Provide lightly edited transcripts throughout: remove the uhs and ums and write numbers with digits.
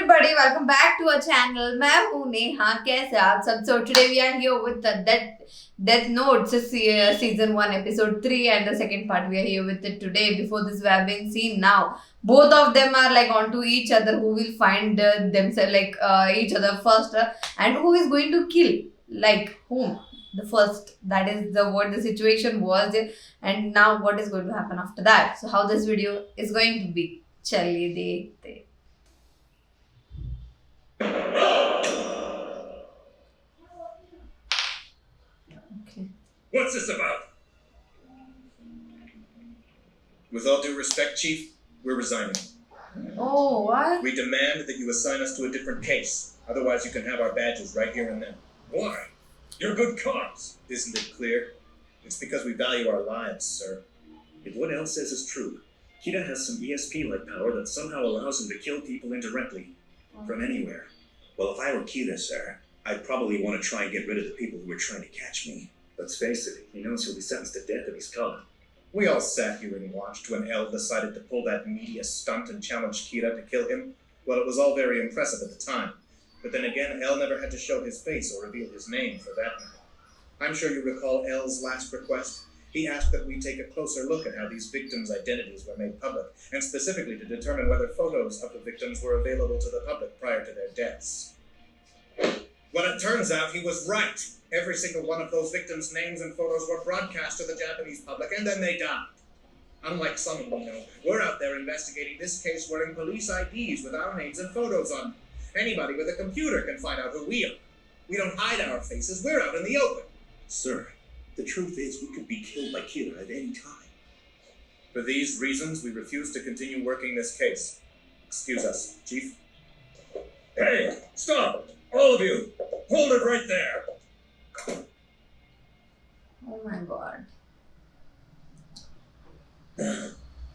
everybody, welcome back to our channel. मैं हूँ नेहा, कैसे आप सब? So today we are here with the Death Note season 1 episode 3 and the second part we are here with it today. Before this we have been seen now. Both of them are like onto each other, who will find themselves each other first and who is going to kill like whom the first. That is what the situation was, and now what is going to happen after that. So how this video is going to be, चलिए देखते हैं. Okay. What's this about? With all due respect, Chief, we're resigning. Oh, what? We demand that you assign us to a different case. Otherwise, you can have our badges right here and then. Why? You're good cops. Isn't it clear? It's because we value our lives, sir. If what El says is true, Kira has some ESP-like power that somehow allows him to kill people indirectly, from anywhere. Well, if I were Kira, sir, I'd probably want to try and get rid of the people who were trying to catch me. Let's face it, he knows he'll be sentenced to death if he's caught. We all sat here and watched when El decided to pull that media stunt and challenge Kira to kill him. Well, it was all very impressive at the time. But then again, El never had to show his face or reveal his name for that matter. I'm sure you recall El's last request. He asked that we take a closer look at how these victims' identities were made public, and specifically to determine whether photos of the victims were available to the public prior to their deaths. Well, it turns out he was right. Every single one of those victims' names and photos were broadcast to the Japanese public, and then they died. Unlike some we know, we're out there investigating this case wearing police IDs with our names and photos on them. Anybody with a computer can find out who we are. We don't hide our faces, we're out in the open. Sir, the truth is we could be killed by Kira at any time. For these reasons, we refuse to continue working this case. Excuse us, Chief. Hey, stop! All of you! Hold it right there! Oh my god.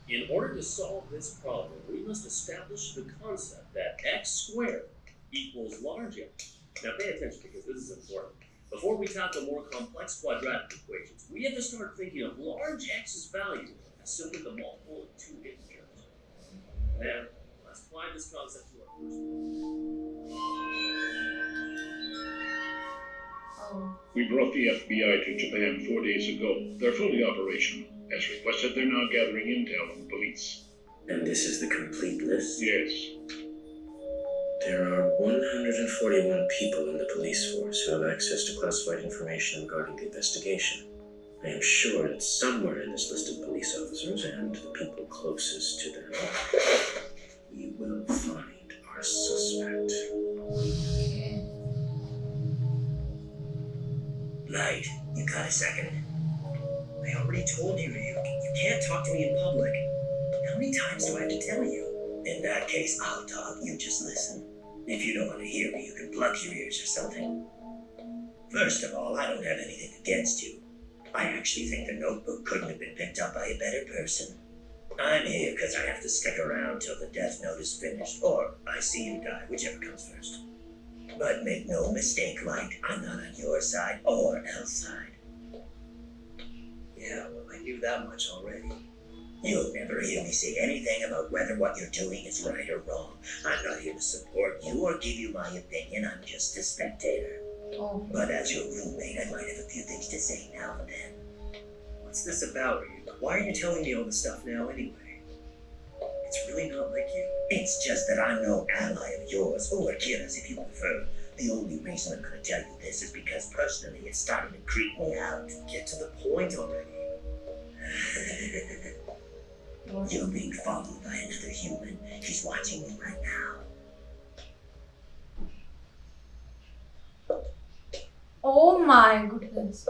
In order to solve this problem, we must establish the concept that x squared equals large x. Now pay attention because this is important. Before we tackle more complex quadratic equations, we have to start thinking of large x's value as simply the multiple of two integers. Now, let's apply this concept to our first Oh. We brought the FBI to Japan 4 days ago. They're fully operational. As requested, they're now gathering intel on the police. And this is the complete list? Yes. There are 141 people in the police force who have access to classified information regarding the investigation. I am sure that somewhere in this list of police officers and the people closest to them, we will find our suspect. Okay. Light, you got a second? I already told you, you can't talk to me in public. How many times do I have to tell you? In that case, I'll talk, you just listen. If you don't want to hear me, you can plug your ears or something. First of all, I don't have anything against you. I actually think the notebook couldn't have been picked up by a better person. I'm here because I have to stick around till the death note is finished, or I see you die, whichever comes first. But make no mistake, Light, I'm not on your side or El's side. Yeah, well, I knew that much already. You'll never hear me say anything about whether what you're doing is right or wrong. I'm not here to support you or give you my opinion, I'm just a spectator. Oh. But as your roommate, I might have a few things to say now and then. What's this about? Why are you telling me all this stuff now anyway? It's really not like you. It's just that I'm no ally of yours, or Kira's if you prefer. The only reason I'm going to tell you this is because personally it's starting to creep me out. Get to the point already. You're being followed by another human. He's watching you right now. Oh my goodness.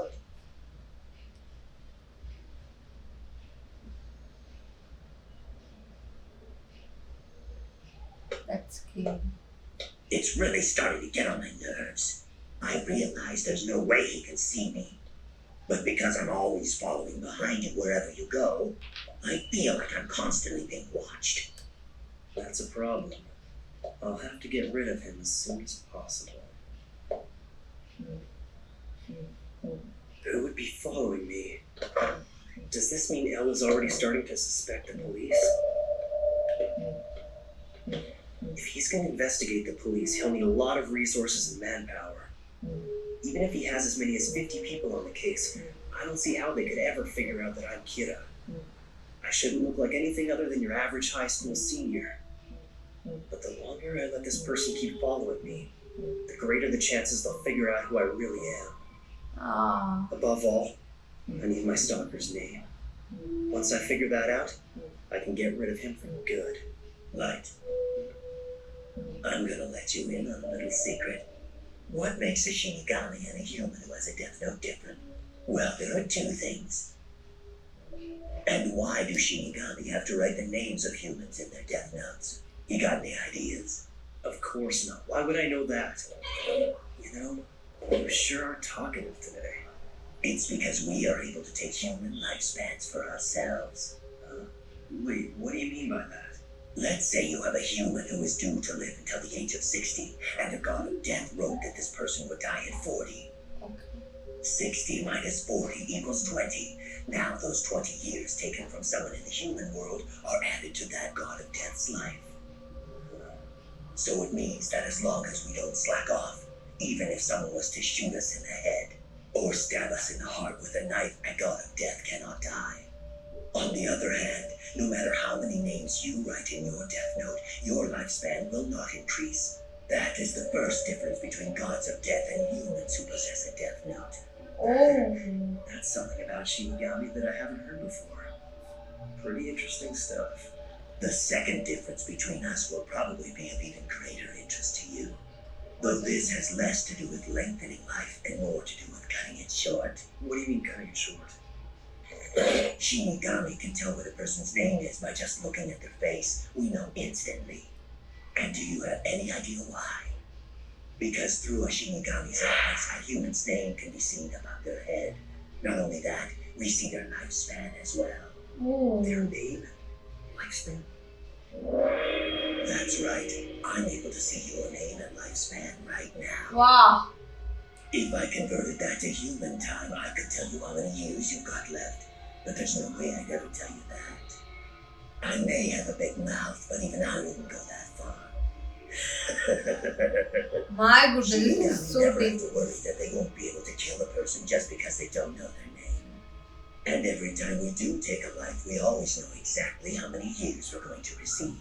That's scary. It's really starting to get on my nerves. I realize there's no way he can see me. But because I'm always following behind you wherever you go, I feel like I'm constantly being watched. That's a problem. I'll have to get rid of him as soon as possible. Who would be following me? Does this mean Elle is already starting to suspect the police? If he's going to investigate the police, he'll need a lot of resources and manpower. Even if he has as many as 50 people on the case, I don't see how they could ever figure out that I'm Kira. I shouldn't look like anything other than your average high school senior. But the longer I let this person keep following me, the greater the chances they'll figure out who I really am. Ah. Above all, I need my stalker's name. Once I figure that out, I can get rid of him for good. Light, I'm gonna let you in on a little secret. What makes a Shinigami and a human who has a Death Note different? Well, there are two things. And why do Shinigami have to write the names of humans in their Death Notes? You got any ideas? Of course not. Why would I know that? You know, you sure are talkative today. It's because we are able to take human lifespans for ourselves. Wait, what do you mean by that? Let's say you have a human who is due to live until the age of 60, and the god of death wrote that this person would die at 40. 60 minus 40 equals 20. Now those 20 years taken from someone in the human world are added to that god of death's life. So it means that as long as we don't slack off, even if someone was to shoot us in the head, or stab us in the heart with a knife, a god of death cannot die. On the other hand, no matter how many names you write in your Death Note, your lifespan will not increase. That is the first difference between gods of death and humans who possess a Death Note. Oh. That's something about Shinigami that I haven't heard before. Pretty interesting stuff. The second difference between us will probably be of even greater interest to you. Though this has less to do with lengthening life and more to do with cutting it short. What do you mean cutting it short? Shinigami can tell what a person's name is by just looking at their face. We know instantly. And do you have any idea why? Because through a Shinigami's eyes, a human's name can be seen above their head. Not only that, we see their lifespan as well. Oh. Their name, lifespan. That's right. I'm able to see your name and lifespan right now. Wow. If I converted that to human time, I could tell you how many years you've got left. But there's no way I'd ever tell you that. I may have a big mouth, but even I wouldn't go that far. My goodness, this Shinigami is so never deep. have to worry that they won't be able to kill a person just because they don't know their name. And every time we do take a life, we always know exactly how many years we're going to receive.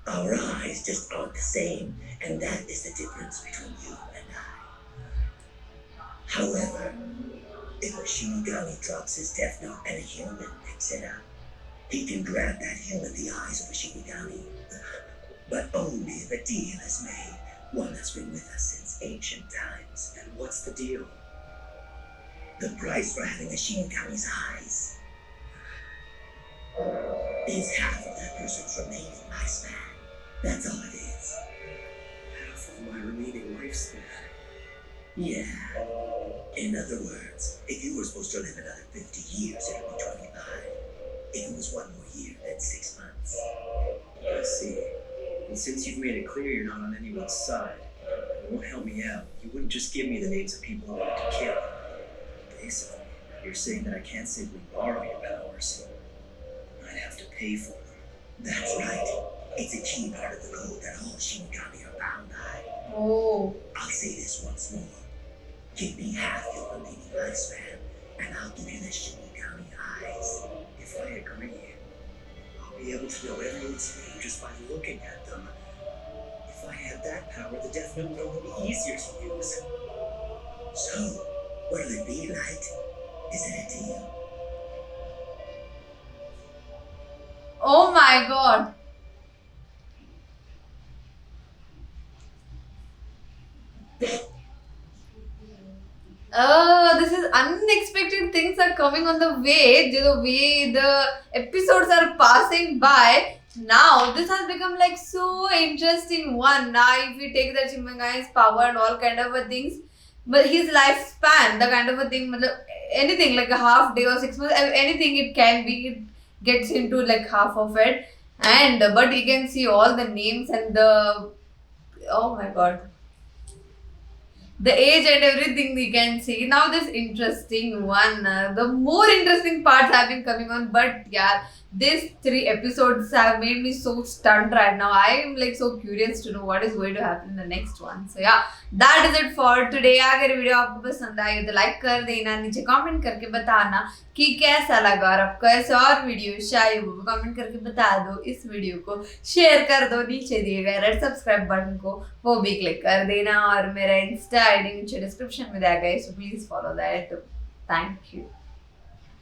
Our eyes just aren't the same, and that is the difference between you and I. However, if a Shinigami drops his Death Note and a human picks it up, he can grant that human the eyes of a Shinigami. But only if a deal is made, one that's been with us since ancient times. And what's the deal? The price for having a Shinigami's eyes is half of that person's remaining lifespan. That's all it is. Half of my remaining lifespan. Yeah. In other words, if you were supposed to live another 50 years, it would be 25. If it was one more year, then 6 months. I see. And since you've made it clear you're not on anyone's side, it won't help me out. You wouldn't just give me the names of people I wanted to kill. Basically, you're saying that I can't simply borrow your powers. I'd have to pay for them. That's right. It's a key part of the code that all Shinigami are bound by. Oh. I'll say this once more. Give me half your remaining lifespan, and I'll give you the Shinigami eyes. If I agree, I'll be able to know everyone's name just by looking at them. If I had that power, the Death Note would only be easier to use. So, what'll it be, Light? Is it a deal? Oh my god. Oh, this is unexpected things are coming on the way. The way the episodes are passing by. Now this has become like so interesting one. Now if we take the Chimangai's power and all kind of a things, but his lifespan, the kind of a thing, anything like a half day or 6 months, anything it can be, it gets into like half of it. And but you can see all the names and the, oh my god, the age and everything we can see. Now this interesting one, the more interesting parts have been coming on, but yeah, these 3 episodes have made me so stunned right now. I am like so curious to know what is going to happen in the next one. So yeah, that is it for today. अगर video आपको पसंद आई तो like कर देना, नीचे comment करके बताना कि कैसा लगा, और आपको ऐसे और वीडियो चाहिए वो कमेंट करके बता दो। इस वीडियो को शेयर कर दो, नीचे दिए गए रेड सब्सक्राइब बटन को वो भी क्लिक कर देना, और मेरा इंस्टा आईडी नीचे डिस्क्रिप्शन में दिया गया है, so please follow that. Thank you.